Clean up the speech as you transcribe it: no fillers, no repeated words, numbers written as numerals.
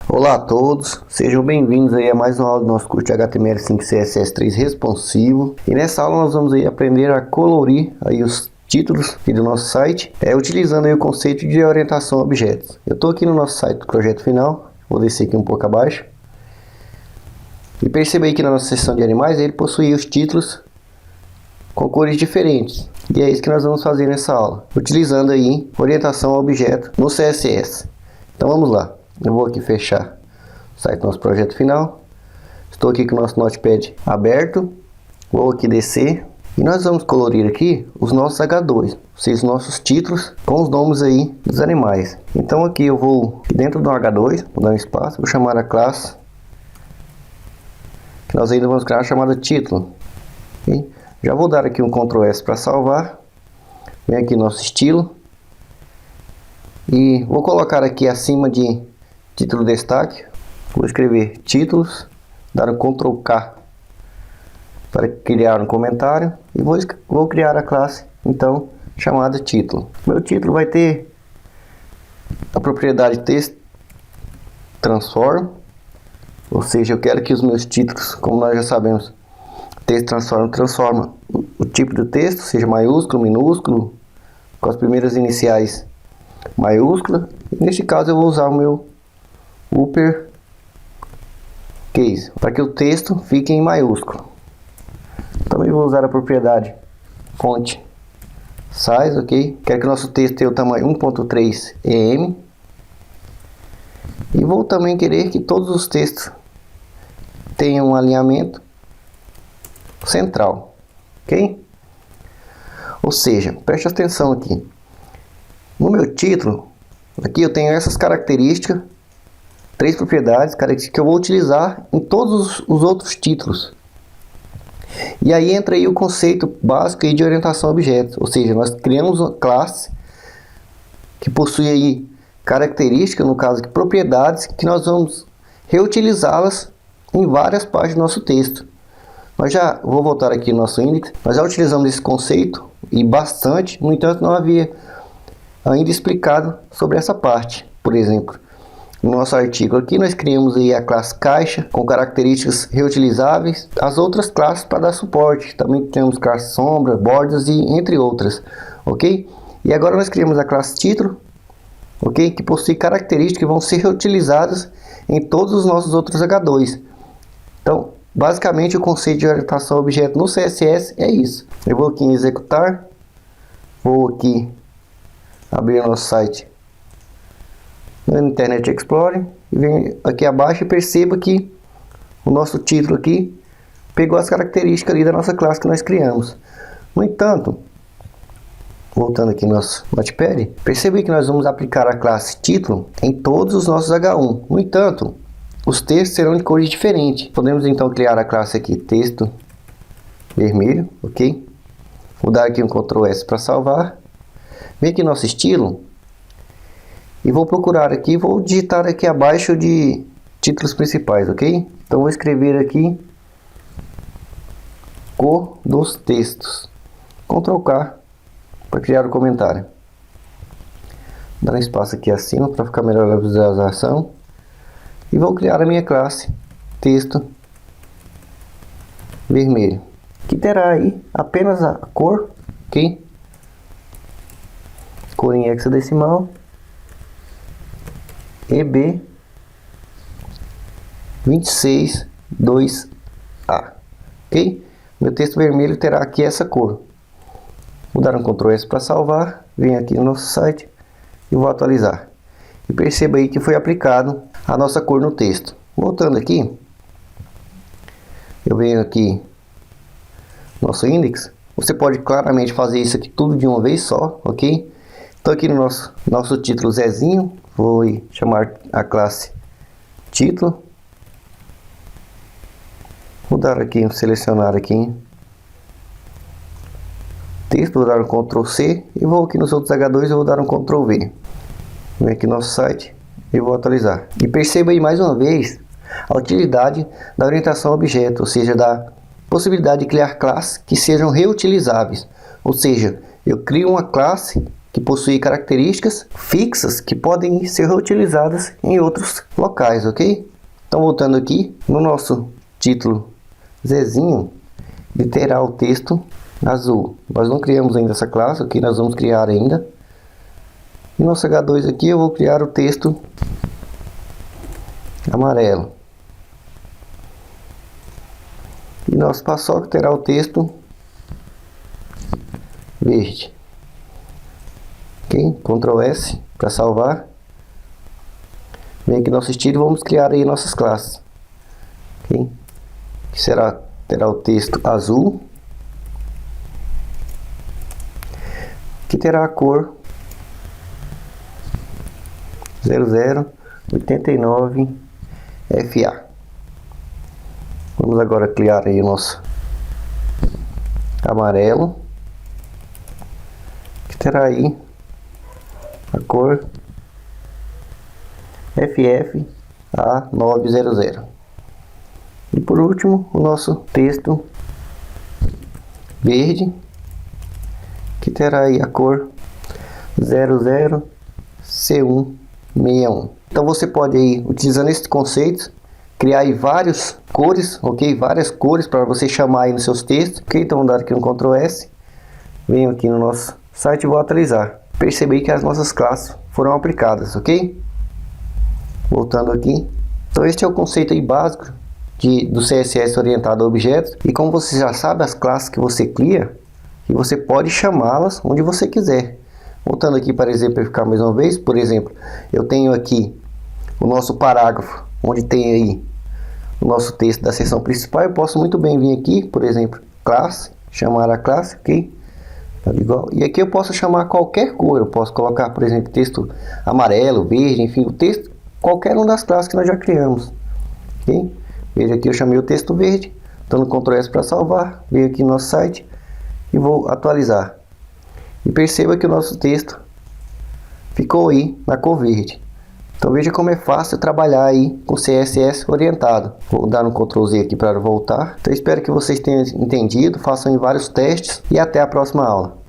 Olá a todos, sejam bem-vindos aí a mais uma aula do nosso curso de HTML5 CSS3 responsivo. E nessa aula nós vamos aí aprender a colorir aí os títulos aqui do nosso site, utilizando aí o conceito de orientação a objetos. Eu estou aqui no nosso site do projeto final, vou descer aqui um pouco abaixo. E perceba aí que na nossa seção de animais ele possui os títulos com cores diferentes. E é isso que nós vamos fazer nessa aula, utilizando aí orientação a objeto no CSS. Então vamos lá. Eu vou aqui fechar o site do nosso projeto final. Estou aqui com o nosso Notepad aberto. Vou aqui descer. E nós vamos colorir aqui os nossos H2. Ou seja, os nossos títulos com os nomes aí dos animais. Então aqui eu vou dentro do H2. Vou dar um espaço. Vou chamar a classe. Que nós ainda vamos criar a chamada título. Okay? Já vou dar aqui um Ctrl S para salvar. Vem aqui nosso estilo. E vou colocar aqui acima de título destaque, vou escrever títulos, dar um Ctrl K para criar um comentário e vou criar a classe então chamada título. Meu título vai ter a propriedade text transform, ou seja, eu quero que os meus títulos, como nós já sabemos, text transforma o tipo do texto, seja maiúsculo, minúsculo, com as primeiras iniciais maiúscula. E neste caso eu vou usar o meu uppercase para que o texto fique em maiúsculo. Também vou usar a propriedade font size, ok? Quero que o nosso texto tenha o tamanho 1.3 em. E vou também querer que todos os textos tenham um alinhamento central, ok? Ou seja, preste atenção aqui. No meu título, aqui eu tenho essas características, três propriedades, que eu vou utilizar em todos os outros títulos. E aí entra aí o conceito básico aí de orientação a objetos, ou seja, nós criamos uma classe que possui aí características, no caso aqui, propriedades, que nós vamos reutilizá-las em várias partes do nosso texto. Vou voltar aqui no nosso index, nós já utilizamos esse conceito e bastante, no entanto não havia ainda explicado sobre essa parte. Por exemplo, no nosso artigo aqui nós criamos aí a classe caixa com características reutilizáveis, as outras classes para dar suporte, também temos classe sombra, bordas e entre outras, ok? E agora nós criamos a classe título, ok? Que possui características que vão ser reutilizadas em todos os nossos outros H2. Então, basicamente o conceito de orientação a objeto no CSS é isso. Eu vou aqui em executar, vou aqui abrir o nosso site no Internet Explorer e vem aqui abaixo e perceba que o nosso título aqui pegou as características ali da nossa classe que nós criamos. No entanto, voltando aqui no nosso Notepad, perceba que nós vamos aplicar a classe título em todos os nossos H1. No entanto, os textos serão de cores diferentes. Podemos então criar a classe aqui texto vermelho, ok? Vou dar aqui um Ctrl S para salvar. Vem aqui nosso estilo e vou procurar aqui, vou digitar aqui abaixo de títulos principais, ok? Então vou escrever aqui cor dos textos, Ctrl K para criar o comentário. Dar um espaço aqui acima para ficar melhor a visualização e vou criar a minha classe texto vermelho, que terá aí apenas a cor, ok? Cor em hexadecimal EB 262A, ok? Meu texto vermelho terá aqui essa cor. Vou dar um Ctrl S para salvar, venho aqui no nosso site e vou atualizar. E perceba aí que foi aplicado a nossa cor no texto. Voltando aqui, eu venho aqui no nosso index. Você pode claramente fazer isso aqui tudo de uma vez só, ok? Então aqui no nosso título Zezinho, vou chamar a classe título. Vou dar aqui, selecionar aqui texto, vou dar um Ctrl C e vou aqui nos outros H2 eu vou dar um Ctrl V. Vem aqui no nosso site e vou atualizar. E perceba aí mais uma vez a utilidade da orientação a objeto, ou seja, da possibilidade de criar classes que sejam reutilizáveis. Ou seja, eu crio uma classe que possui características fixas que podem ser reutilizadas em outros locais, ok? Então, voltando aqui, no nosso título Zezinho, ele terá o texto azul. Nós não criamos ainda essa classe, ok? Nós vamos criar ainda. E nosso H2 aqui, eu vou criar o texto amarelo. E nosso paçoca terá o texto verde. Ok? Ctrl S para salvar. Vem aqui nosso estilo e vamos criar aí nossas classes. Ok? Que terá o texto azul. Que terá a cor 0089 FA. Vamos agora criar aí o nosso amarelo, que terá aí a cor FF A900. E por último, o nosso texto verde, que terá aí a cor 00C161. Então você pode aí, utilizando esse conceito, criar aí várias cores, ok? Várias cores para você chamar aí nos seus textos, ok? Então vou dar aqui um Ctrl S, venho aqui no nosso site e vou atualizar. Percebi que as nossas classes foram aplicadas, ok? Voltando aqui. Então este é o conceito aí básico do CSS orientado a objetos. E como você já sabe as classes que você cria, e você pode chamá-las onde você quiser. Voltando aqui para exemplificar mais uma vez, por exemplo, eu tenho aqui o nosso parágrafo, onde tem aí o nosso texto da seção principal. Eu posso muito bem vir aqui, por exemplo, classe, chamar a classe, ok? E aqui eu posso chamar qualquer cor, eu posso colocar, por exemplo, texto amarelo, verde, enfim, o texto, qualquer uma das classes que nós já criamos, ok? Veja aqui, eu chamei o texto verde, dando Ctrl S para salvar, venho aqui no nosso site e vou atualizar. E perceba que o nosso texto ficou aí na cor verde. Então veja como é fácil trabalhar aí com CSS orientado. Vou dar um Ctrl Z aqui para voltar. Então espero que vocês tenham entendido, façam em vários testes e até a próxima aula.